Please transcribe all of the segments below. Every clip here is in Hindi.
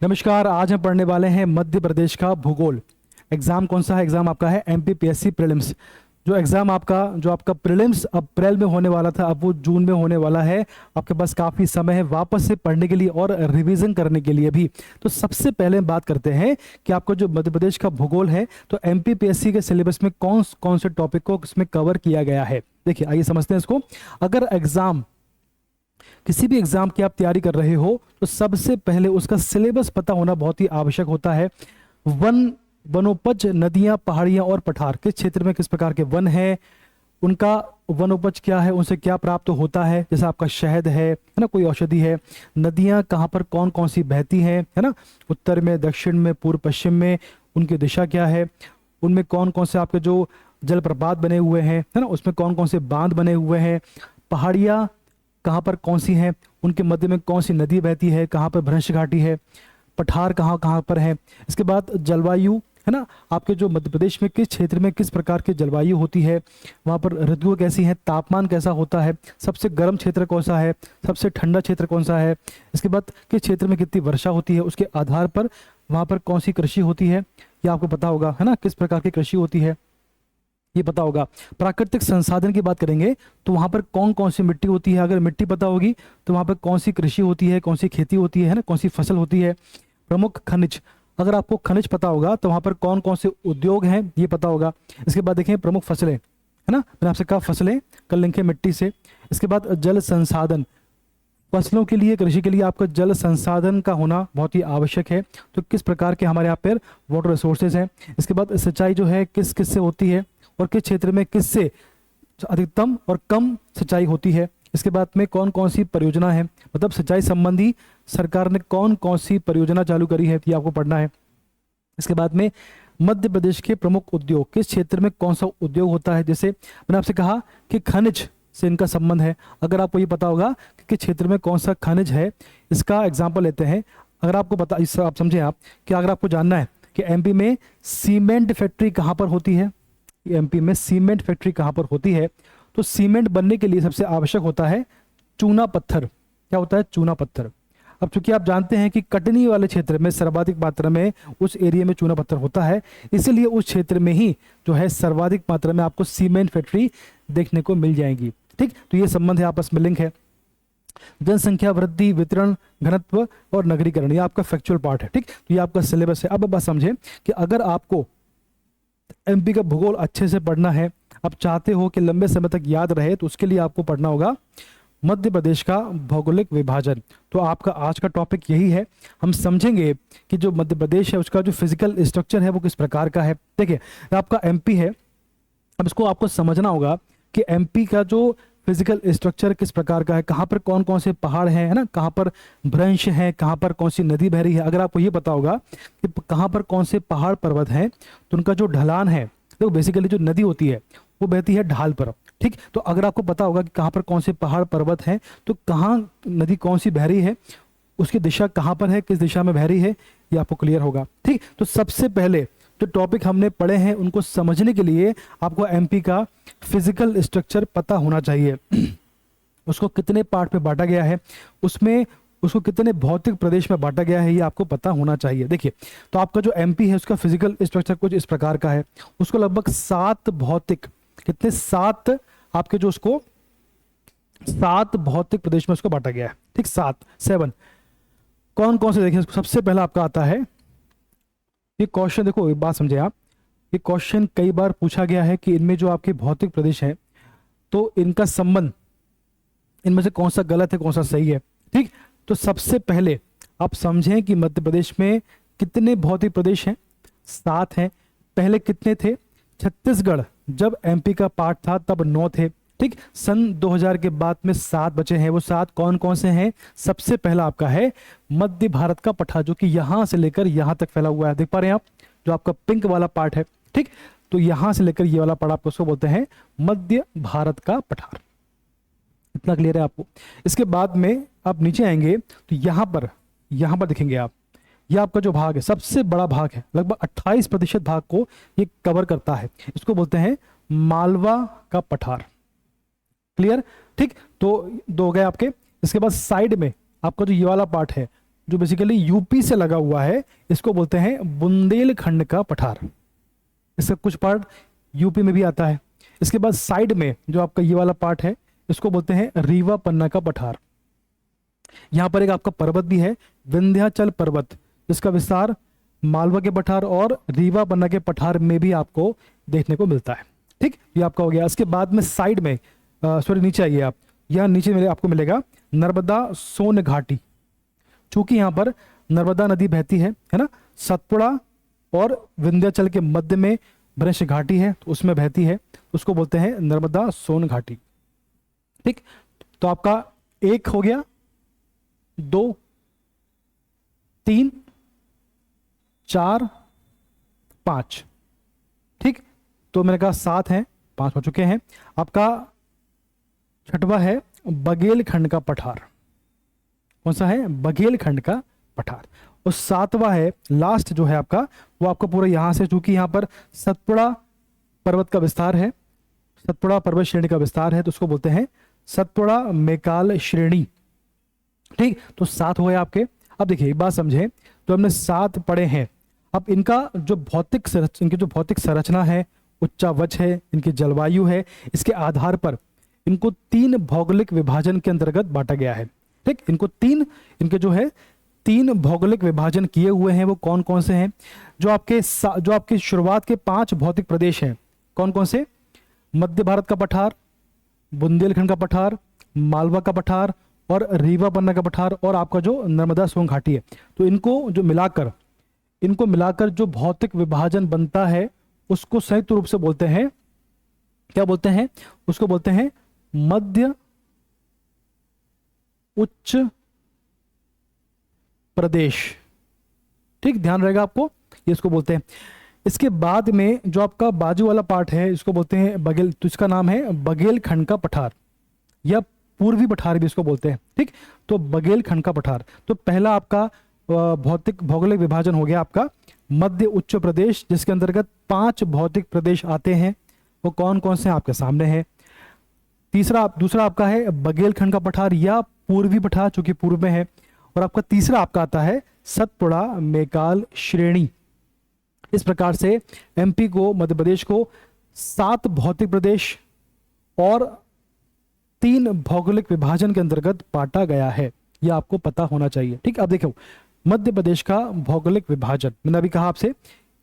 नमस्कार। आज हम पढ़ने वाले हैं मध्य प्रदेश का भूगोल। एग्जाम कौन सा है? एग्जाम आपका है एमपीपीएससी प्रीलिम्स। जो एग्जाम आपका प्रीलिम्स अप्रैल में होने वाला था, अब वो जून में होने वाला है। आपके पास काफ़ी समय है वापस से पढ़ने के लिए और रिवीजन करने के लिए भी। तो सबसे पहले हम बात करते हैं कि आपका जो मध्य प्रदेश का भूगोल है, तो एमपीपीएससी के सिलेबस में कौन कौन से टॉपिक को इसमें कवर किया गया है। देखिए, आइए समझते हैं इसको। अगर किसी भी एग्जाम की आप तैयारी कर रहे हो तो सबसे पहले उसका सिलेबस पता होना बहुत ही आवश्यक होता है। वनोपज, नदियां, पहाड़ियां और पठार, किस क्षेत्र में किस प्रकार के वन है, उनका वनोपज क्या है, उनसे क्या प्राप्त होता है। जैसे आपका शहद है ना, कोई औषधि है। नदियां कहाँ पर कौन कौन सी बहती हैं, है ना, उत्तर में, दक्षिण में, पूर्व पश्चिम में, उनकी दिशा क्या है। उनमें कौन कौन से आपके जो जलप्रपात बने हुए हैं, है ना, उसमें कौन कौन से बांध बने हुए हैं। पहाड़ियाँ कहाँ पर कौन सी हैं, उनके मध्य में कौन सी नदी बहती है, कहाँ पर भ्रंश घाटी है। पठार कहाँ कहाँ पर है। इसके बाद जलवायु, है ना, आपके जो मध्य प्रदेश में किस क्षेत्र में किस प्रकार की जलवायु होती है, वहाँ पर ऋतुएं कैसी हैं, तापमान कैसा होता है, सबसे गर्म क्षेत्र कौन सा है, सबसे ठंडा क्षेत्र कौन सा है। इसके बाद किस क्षेत्र में कितनी वर्षा होती है, उसके आधार पर वहाँ पर कौन सी कृषि होती है, ये आपको पता होगा, है ना, किस प्रकार की कृषि होती है, ये पता होगा। प्राकृतिक संसाधन की बात करेंगे तो वहां पर कौन कौन सी मिट्टी होती है, अगर मिट्टी पता होगी तो वहां पर कौन सी कृषि होती है, कौन सी खेती होती है ना, कौन सी फसल होती है। प्रमुख खनिज, अगर आपको खनिज पता होगा तो वहां पर कौन कौन से उद्योग हैं, ये पता होगा। इसके बाद देखें प्रमुख फसलें, है ना, मैंने आपसे कहा फसलें कर लिंक है मिट्टी से। इसके बाद जल संसाधन, फसलों के लिए, कृषि के लिए आपका जल संसाधन का होना बहुत ही आवश्यक है। तो किस प्रकार के हमारे यहाँ पर वाटर रिसोर्सेज हैं। इसके बाद सिंचाई जो है किस किस से होती है और किस क्षेत्र में किससे अधिकतम और कम सिंचाई होती है। इसके बाद में कौन कौन सी परियोजना है, मतलब सिंचाई संबंधी सरकार ने कौन कौन सी परियोजना चालू करी है, ये आपको पढ़ना है। इसके बाद में मध्य प्रदेश के प्रमुख उद्योग, किस क्षेत्र में कौन सा उद्योग होता है। जैसे मैंने आपसे कहा कि खनिज से इनका संबंध है, अगर आपको ये पता होगा कि किस क्षेत्र में कौन सा खनिज है। इसका एग्जाम्पल लेते हैं। अगर आपको पता, इससे आप समझें आप कि अगर आपको जानना है कि एमपी में सीमेंट फैक्ट्री कहाँ पर होती है, एमपी में सीमेंट फैक्ट्री कहाँ पर होती है, तो सीमेंट बनने के लिए सबसे आवश्यक होता है चूना पत्थर। क्या होता है? चूना पत्थर। अब चूंकि आप जानते हैं कि कटनी वाले क्षेत्र में सर्वाधिक मात्रा में उस एरिया में चूना पत्थर होता है, इसलिए उस क्षेत्र में ही जो है सर्वाधिक मात्रा में आपको सीमेंट फैक्ट्री देखने को मिल जाएगी। ठीक, तो ये संबंध है, आपस में लिंक है। जनसंख्या वृद्धि, वितरण, घनत्व और नगरीकरण, ये आपका फैक्चुअल पार्ट है। ठीक, तो ये आपका सिलेबस है। अब बस समझें कि अगर आपको एमपी का भूगोल अच्छे से पढ़ना है, आप चाहते हो कि लंबे समय तक याद रहे, तो उसके लिए आपको पढ़ना होगा मध्य प्रदेश का भौगोलिक विभाजन। तो आपका आज का टॉपिक यही है। हम समझेंगे कि जो मध्य प्रदेश है उसका जो फिजिकल स्ट्रक्चर है वो किस प्रकार का है। देखिए, आपका एमपी है, अब इसको आपको समझना होगा कि एमपी का जो फिजिकल स्ट्रक्चर किस प्रकार का है, कहाँ पर कौन कौन से पहाड़ हैं, है ना, कहाँ पर भ्रंश है, कहाँ पर कौन सी नदी बह रही है। अगर आपको ये पता होगा कि कहाँ पर कौन से पहाड़ पर्वत हैं, तो उनका जो ढलान है, तो बेसिकली जो नदी होती है वो बहती है ढाल पर। ठीक, तो अगर आपको पता होगा कि कहाँ पर कौन से पहाड़ पर्वत हैं, तो कहाँ नदी कौन सी बह रही है, उसकी दिशा कहाँ पर है, किस दिशा में बह रही है, ये आपको क्लियर होगा। ठीक, तो सबसे पहले जो टॉपिक हमने पढ़े हैं उनको समझने के लिए आपको एमपी का फिजिकल स्ट्रक्चर पता होना चाहिए। उसको कितने पार्ट में बांटा गया है, उसमें उसको कितने भौतिक प्रदेश में बांटा गया है, ये आपको पता होना चाहिए। देखिए, तो आपका जो एमपी है उसका फिजिकल स्ट्रक्चर कुछ इस प्रकार का है। उसको लगभग 7 भौतिक, कितने, 7 आपके जो उसको 7 भौतिक प्रदेश में उसको बांटा गया है। ठीक, 7 कौन कौन से देखें। सबसे पहला आपका आता है ये क्वेश्चन, देखो एक बात समझे आप, ये क्वेश्चन कई बार पूछा गया है कि इनमें जो आपके भौतिक प्रदेश है तो इनका संबंध, इनमें से कौन सा गलत है कौन सा सही है। ठीक, तो सबसे पहले आप समझें कि मध्य प्रदेश में कितने भौतिक प्रदेश हैं, 7 हैं। पहले कितने थे? छत्तीसगढ़ जब एमपी का पार्ट था तब 9 थे। ठीक, सन 2000 के बाद में 7 बचे हैं। वो 7 कौन कौन से हैं? सबसे पहला आपका है मध्य भारत का पठार, जो कि यहां से लेकर यहां तक फैला हुआ है, देख पा रहे हैं आप, जो आपका पिंक वाला पार्ट है। ठीक, तो यहां से लेकर ये वाला पार्ट आपको उसको बोलते हैं मध्य भारत का पठार। इतना क्लियर है आपको। इसके बाद में आप नीचे आएंगे तो यहां पर देखेंगे आप, यह आपका जो भाग है सबसे बड़ा भाग है, लगभग 28% भाग को ये कवर करता है। इसको बोलते हैं मालवा का पठार। क्लियर? ठीक, तो 2 हो गए आपके। इसके बाद साइड में आपका जो ये वाला पार्ट है जो बेसिकली यूपी से लगा हुआ है, इसको बोलते हैं बुंदेलखंड का पठार। इसका कुछ पार्ट यूपी में भी आता है। इसके बाद साइड में जो आपका ये वाला पार्ट है, इसको बोलते हैं रीवा पन्ना का पठार। यहां पर एक आपका पर्वत भी है, विंध्याचल पर्वत, जिसका विस्तार मालवा के पठार और रीवा पन्ना के पठार में भी आपको देखने को मिलता है। ठीक, ये आपका हो गया। इसके बाद में साइड में सॉरी नीचे आइए आप, यहाँ नीचे आपको मिलेगा नर्मदा सोन घाटी। चूंकि यहाँ पर नर्मदा नदी बहती है ना, सतपुड़ा और विंध्याचल के मध्य में भ्रंश घाटी है, तो उसमें बहती है, उसको बोलते हैं नर्मदा सोन घाटी। ठीक, तो आपका 1 हो गया, 2, 3, 4, 5। ठीक, तो मैंने कहा 7 हैं, 5 हो चुके हैं। आपका 6वां है बघेलखंड का पठार। कौन सा है? बघेलखंड का पठार। और 7वां है लास्ट जो है आपका, वो आपका पूरा यहां से, चूंकि यहां पर सतपुड़ा पर्वत का विस्तार है, सतपुड़ा पर्वत श्रेणी का विस्तार है, तो उसको बोलते हैं सतपुड़ा मेकाल श्रेणी। ठीक, तो 7 हुए आपके। अब देखिए एक बात समझे, तो हमने 7 पढ़े हैं। अब इनका जो भौतिक संरचना है, उच्चावच है, इनकी जलवायु है, इसके आधार पर इनको 3 भौगोलिक विभाजन के अंतर्गत बांटा गया है। ठीक, इनके जो है 3 भौगोलिक विभाजन किए हुए हैं। वो कौन कौन से हैं? जो आपके शुरुआत के 5 भौतिक प्रदेश हैं, कौन कौन से? मध्य भारत का पठार, बुंदेलखंड का पठार, मालवा का पठार और रीवा पन्ना का पठार, और आपका जो नर्मदा सोन घाटी है। तो इनको मिलाकर जो भौतिक विभाजन बनता है, उसको संयुक्त रूप से बोलते हैं, क्या बोलते हैं? उसको बोलते हैं मध्य उच्च प्रदेश। ठीक, ध्यान रहेगा आपको, ये इसको बोलते हैं। इसके बाद में जो आपका बाजू वाला पार्ट है, इसको बोलते हैं बघेल, तो इसका नाम है बघेलखंड का पठार या पूर्वी पठार भी इसको बोलते हैं। ठीक, तो बघेलखंड का पठार। तो पहला आपका भौगोलिक विभाजन हो गया आपका मध्य उच्च प्रदेश, जिसके अंतर्गत 5 भौतिक प्रदेश आते हैं। वो कौन कौन से आपके सामने है। दूसरा आपका है बघेलखंड का पठार या पूर्वी पठार, चूंकि पूर्व में है। और आपका तीसरा आपका आता है सतपुड़ा मेकाल श्रेणी। इस प्रकार से एमपी को, मध्य प्रदेश को 7 भौतिक प्रदेश और 3 भौगोलिक विभाजन के अंतर्गत बांटा गया है। यह आपको पता होना चाहिए। ठीक, अब देखो मध्य प्रदेश का भौगोलिक विभाजन मैंने अभी कहा आपसे,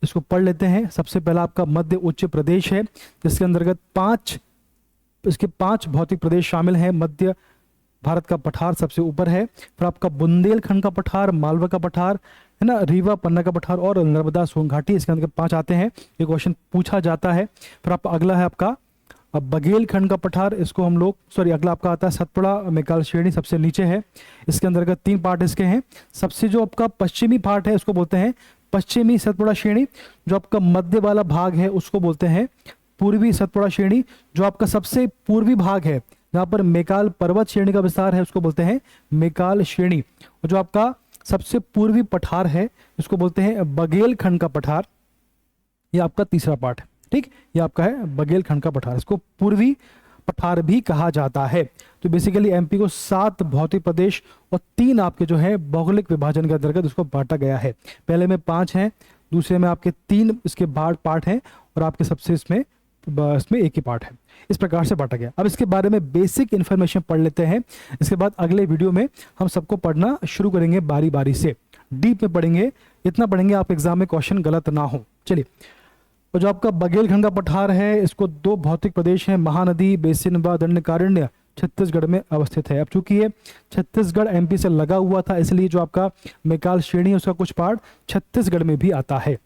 इसको पढ़ लेते हैं। सबसे पहला आपका मध्य उच्च प्रदेश है, जिसके अंतर्गत 5 भौतिक प्रदेश शामिल हैं। मध्य भारत का पठार सबसे ऊपर है, फिर आपका बुंदेलखंड का पठार, मालवा का पठार है ना, रीवा पन्ना का पठार और नर्मदा सोन घाटी, इसके अंदर 5 आते हैं। ये क्वेश्चन पूछा जाता है। फिर आपका अगला है आपका बघेलखंड का पठार, इसको हम लोग अगला आपका आता है सतपुड़ा मेकाल श्रेणी, सबसे नीचे है। इसके अंतर्गत 3 पार्ट इसके हैं। सबसे जो आपका पश्चिमी पार्ट है, उसको बोलते हैं पश्चिमी सतपुड़ा श्रेणी। जो आपका मध्य वाला भाग है, उसको बोलते हैं पूर्वी सतपुड़ा श्रेणी। जो आपका सबसे पूर्वी भाग है, जहां पर मेकाल पर्वत श्रेणी का विस्तार है, उसको बोलते हैं मेकाल श्रेणी। और जो आपका सबसे पूर्वी पठार है, इसको बोलते हैं बघेलखंड का पठार। ये आपका तीसरा पार्ट है। ठीक, ये आपका है बघेलखंड का पठार, इसको पूर्वी पठार भी कहा जाता है। तो बेसिकली एमपी को 7 भौतिक प्रदेश और 3 आपके जो है भौगोलिक विभाजन के अंतर्गत इसको बांटा गया है। पहले में 5 हैं, दूसरे में आपके 3 इसके पार्ट हैं, और आपके सबसे इसमें एक ही पार्ट है। इस प्रकार से बांटा गया। अब इसके बारे में बेसिक इन्फॉर्मेशन पढ़ लेते हैं। इसके बाद अगले वीडियो में हम सबको पढ़ना शुरू करेंगे, बारी बारी से डीप में पढ़ेंगे। इतना पढ़ेंगे आप एग्जाम में क्वेश्चन गलत ना हो। चलिए, तो जो आपका बघेलखंड का पठार है, इसको 2 भौतिक प्रदेश हैं, महानदी बेसिन व दंडकारण्य, छत्तीसगढ़ में अवस्थित है। अब चूंकि ये छत्तीसगढ़ एमपी से लगा हुआ था, इसलिए जो आपका मेकाल श्रेणी है, उसका कुछ पार्ट छत्तीसगढ़ में भी आता है।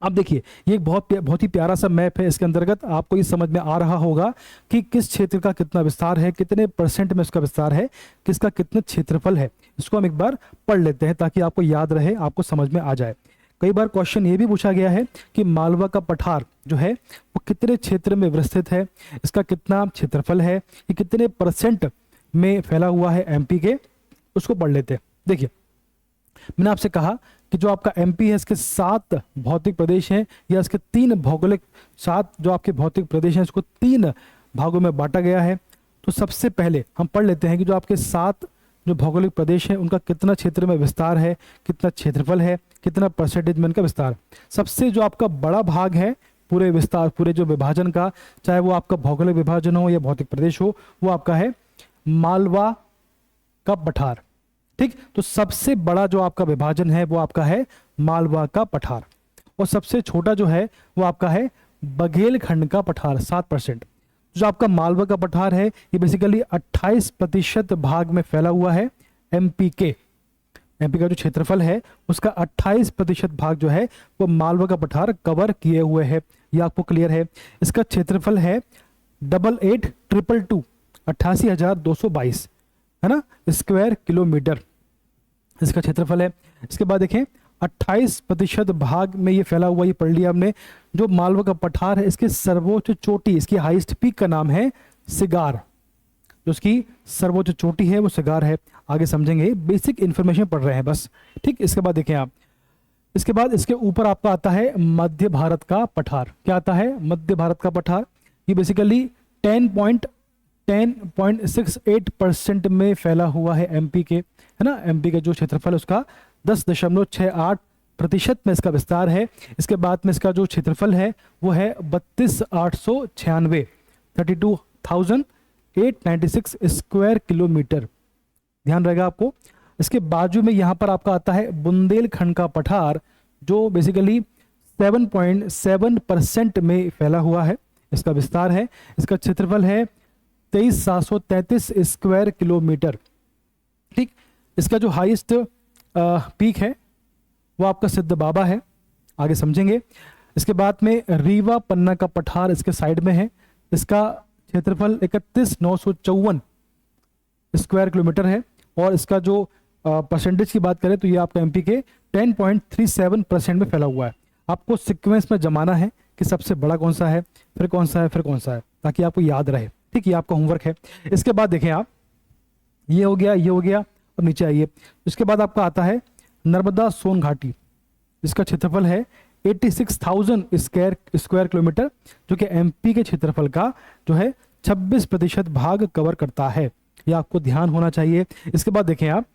अब देखिए, ये एक बहुत ही प्यारा सा मैप है। इसके अंतर्गत आपको ये समझ में आ रहा होगा कि किस क्षेत्र का कितना विस्तार है, कितने % में इसका विस्तार है, किसका कितना क्षेत्रफल है। इसको हम एक बार पढ़ लेते हैं ताकि आपको याद रहे, आपको समझ में आ जाए। कई बार क्वेश्चन ये भी पूछा गया है कि मालवा का पठार जो है वो कितने क्षेत्र में विस्तृत है, इसका कितना क्षेत्रफल है, ये कितने % में फैला हुआ है एमपी के, उसको पढ़ लेते हैं। देखिए, मैंने आपसे कहा कि जो आपका एमपी है, इसके 7 भौतिक प्रदेश हैं, या इसके 3 भौगोलिक 7 जो आपके भौतिक प्रदेश हैं, इसको 3 भागों में बांटा गया है। तो सबसे पहले हम पढ़ लेते हैं कि जो आपके 7 जो भौगोलिक प्रदेश है उनका कितना क्षेत्र में विस्तार है, कितना क्षेत्रफल है, कितना परसेंटेज में इनका विस्तार। सबसे जो आपका बड़ा भाग है पूरे विस्तार, पूरे जो विभाजन का, चाहे वो आपका भौगोलिक विभाजन हो या भौतिक प्रदेश हो, वो आपका है मालवा का पठार। ठीक, तो सबसे बड़ा जो आपका विभाजन है वो आपका है मालवा का पठार, और सबसे छोटा जो है वो आपका है बघेलखंड का पठार 7%। जो आपका मालवा का पठार है ये बेसिकली 28% भाग में फैला हुआ है। एमपी का जो क्षेत्रफल है उसका 28% भाग जो है वो मालवा का पठार कवर किए हुए है। ये आपको क्लियर है। इसका क्षेत्रफल है 88,222 है ना, स्क्वायर किलोमीटर इसका क्षेत्रफल है। इसके बाद देखें 28% भाग में ये फैला हुआ, ये पढ़ लिया हमने। जो मालवा का पठार है इसके सर्वोच्च चोटी, इसकी हाईएस्ट पीक का नाम है सिगार। जो उसकी सर्वोच्च चोटी है वो सिगार है। आगे समझेंगे, बेसिक इंफॉर्मेशन पढ़ रहे हैं बस। ठीक, इसके बाद देखें आप, इसके बाद इसके ऊपर आपका आता है मध्य भारत का पठार। क्या आता है? मध्य भारत का पठार। ये बेसिकली 10.68% में फैला हुआ है एमपी के, है ना। एमपी का जो क्षेत्रफल है उसका 10.68% में इसका विस्तार है। इसके बाद में इसका जो क्षेत्रफल है वो है 32,896 32,896 स्क्वायर किलोमीटर। ध्यान रहेगा आपको। इसके बाजू में यहाँ पर आपका आता है बुंदेलखंड का पठार, जो बेसिकली 7.7% में फैला हुआ है। इसका विस्तार है, इसका क्षेत्रफल है 23,733 स्क्वायर किलोमीटर। ठीक, इसका जो हाईएस्ट पीक है वो आपका सिद्ध बाबा है। आगे समझेंगे। इसके बाद में रीवा पन्ना का पठार इसके साइड में है। इसका क्षेत्रफल 31,954 स्क्वायर किलोमीटर है, और इसका जो परसेंटेज की बात करें तो ये आपका एमपी के 10.37% में फैला हुआ है। आपको सीक्वेंस में जमाना है कि सबसे बड़ा कौन सा है, फिर कौन सा है, फिर कौन सा है, ताकि आपको याद रहे। ठीक, ये आपका होमवर्क है। इसके बाद देखें आप, ये हो गया, ये हो गया, अब नीचे आइए। इसके बाद आपका आता है नर्मदा सोन घाटी, जिसका क्षेत्रफल है 86,000 स्क्वायर किलोमीटर, जो कि एमपी के क्षेत्रफल का जो है 26% भाग कवर करता है। यह आपको ध्यान होना चाहिए। इसके बाद देखें आप,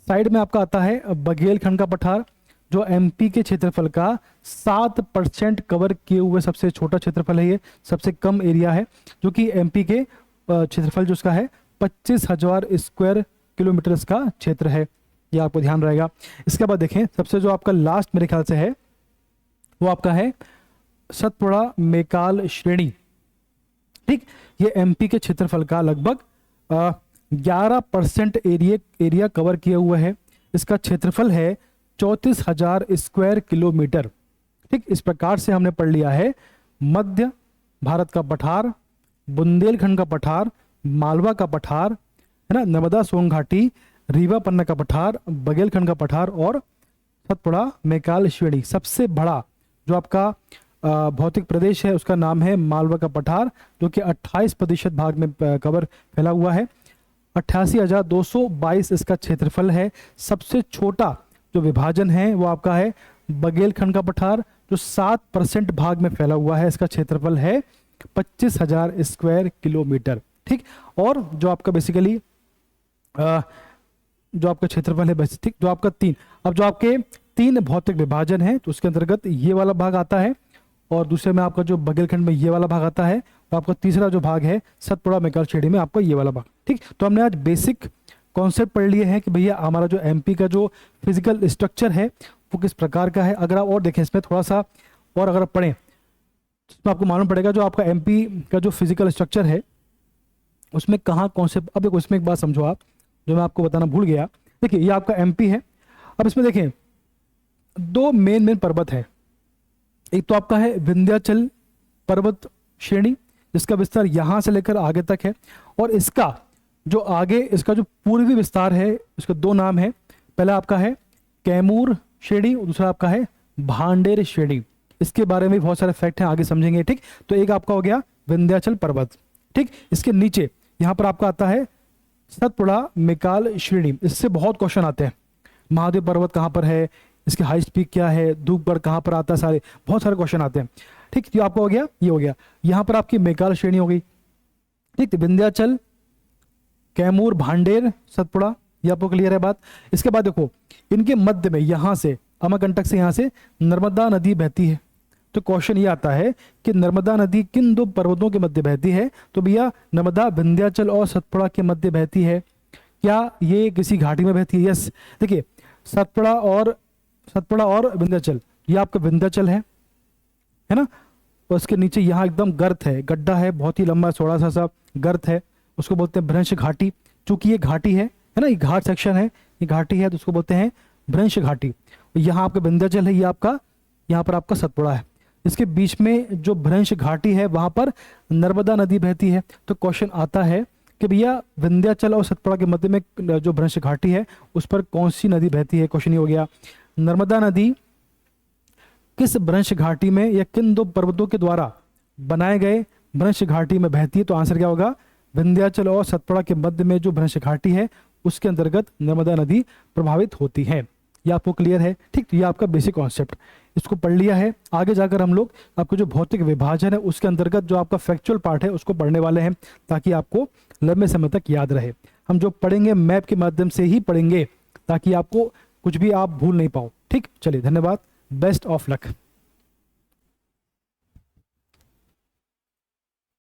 साइड में आपका आता है बघेलखंड का पठार, जो एमपी के क्षेत्रफल का 7% कवर किए हुए सबसे छोटा क्षेत्रफल है। ये सबसे कम एरिया है, जो कि एमपी के क्षेत्रफल जो उसका है 25,000 स्क्वायर किलोमीटर इसका क्षेत्र है। ये आपको ध्यान रहेगा। इसके बाद देखें, सबसे जो आपका लास्ट मेरे ख्याल से है वो आपका है सतपुड़ा मेकाल श्रेणी। ठीक, ये एमपी के क्षेत्रफल का लगभग 11% एरिया कवर किए हुए है। इसका क्षेत्रफल है 34,000 स्क्वायर किलोमीटर। ठीक, इस प्रकार से हमने पढ़ लिया है मध्य भारत का पठार, बुंदेलखंड का पठार, मालवा का पठार, है ना, नर्मदा सोन घाटी, रीवा पन्ना का पठार, बघेलखंड का पठार और सतपुड़ा मेकाल श्रेणी। सबसे बड़ा जो आपका भौतिक प्रदेश है उसका नाम है मालवा का पठार, जो कि 28% भाग में कवर फैला हुआ है। 88,222 इसका क्षेत्रफल है। सबसे छोटा जो विभाजन है वो आपका है बघेलखंड का पठार, जो 7% भाग में फैला हुआ है। इसका क्षेत्रफल है 25,000 स्क्वायर किलोमीटर। ठीक, और जो आपका बेसिकली जो आपका क्षेत्रफल है बस, ठीक, जो आपका 3, अब जो आपके 3 भौतिक विभाजन है तो उसके अंतर्गत ये वाला भाग आता है, और दूसरे में आपका जो बघेलखंड में ये वाला भाग आता है, और आपका तीसरा जो भाग है सतपुड़ा मेकाल श्रेणी में आपका ये वाला भाग। ठीक, तो हमने आज बेसिक कॉन्सेप्ट पढ़ लिए हैं कि भैया हमारा जो एमपी का जो फिजिकल स्ट्रक्चर है वो किस प्रकार का है। अगर आप और देखें इसमें थोड़ा सा, और अगर आप पढ़ें तो आपको मालूम पड़ेगा जो आपका एमपी का जो फिजिकल स्ट्रक्चर है उसमें कहाँ कॉन्सेप्ट। अब देखो इसमें एक बात समझो आप, जो मैं आपको बताना भूल गया। देखिए ये आपका एमपी है। अब इसमें देखें 2 मेन पर्वत है। एक तो आपका है विंध्याचल पर्वत श्रेणी, जिसका विस्तार यहां से लेकर आगे तक है, और इसका जो आगे इसका जो पूर्वी विस्तार है उसका 2 नाम है। पहला आपका है कैमूर श्रेणी और दूसरा आपका है भांडेर श्रेणी। इसके बारे में बहुत सारे फैक्ट हैं, आगे समझेंगे। ठीक, तो एक आपका हो गया विंध्याचल पर्वत। ठीक, इसके नीचे यहां पर आपका आता है सतपुड़ा मेकाल श्रेणी। इससे बहुत क्वेश्चन आते हैं। महादेव पर्वत कहाँ पर है, इसकी हाईएस्ट पीक क्या है, धूपगढ़ कहाँ पर आता है, सारे बहुत सारे क्वेश्चन आते हैं। ठीक, तो आपका हो गया, ये हो गया। यहाँ पर आपकी मेकाल श्रेणी हो गई। ठीक, तो विंध्याचल, कैमूर, भांडेर, सतपुड़ा, ये आपको क्लियर है बात। इसके बाद देखो, इनके मध्य में यहाँ से अमरकंटक से यहाँ से नर्मदा नदी बहती है। तो क्वेश्चन ये आता है कि नर्मदा नदी किन दो पर्वतों के मध्य बहती है? तो भैया नर्मदा विंध्याचल और सतपुड़ा के मध्य बहती है। क्या ये किसी घाटी में बहती है? यस। देखिए सतपुड़ा और विंध्याचल, ये आपका विंध्याचल है ना। और उसके नीचे यहाँ एकदम गर्त है, गड्ढा है, बहुत ही लंबा चौड़ा सा गर्त है, उसको बोलते हैं भ्रंश घाटी। चूंकि ये घाटी है ना, ये घाट सेक्शन है, ये घाटी है, तो उसको बोलते हैं भ्रंश घाटी। यहाँ आपका विंध्याचल है, ये आपका यहाँ पर आपका सतपुड़ा है। इसके बीच में जो भ्रंश घाटी है वहां पर नर्मदा नदी बहती है। तो क्वेश्चन आता है कि भैया विंध्याचल और सतपुड़ा के मध्य में जो भ्रंश घाटी है उस पर कौन सी नदी बहती है? क्वेश्चन ये हो गया, नर्मदा नदी किस भ्रंश घाटी में या किन दो पर्वतों के द्वारा बनाए गए भ्रंश घाटी में बहती है? तो आंसर क्या होगा? विंध्याचल और सतपुड़ा के मध्य में जो भ्रंश घाटी है उसके अंतर्गत नर्मदा नदी प्रभावित होती है। ये आपको क्लियर है? ठीक, तो ये आपका बेसिक कॉन्सेप्ट, इसको पढ़ लिया है। आगे जाकर हम लोग आपको जो भौतिक विभाजन है उसके अंतर्गत जो आपका फैक्चुअल पार्ट है उसको पढ़ने वाले हैं, ताकि आपको लंबे समय तक याद रहे। हम जो पढ़ेंगे मैप के माध्यम से ही पढ़ेंगे, ताकि आपको कुछ भी आप भूल नहीं पाओ। ठीक, चलिए धन्यवाद, बेस्ट ऑफ लक।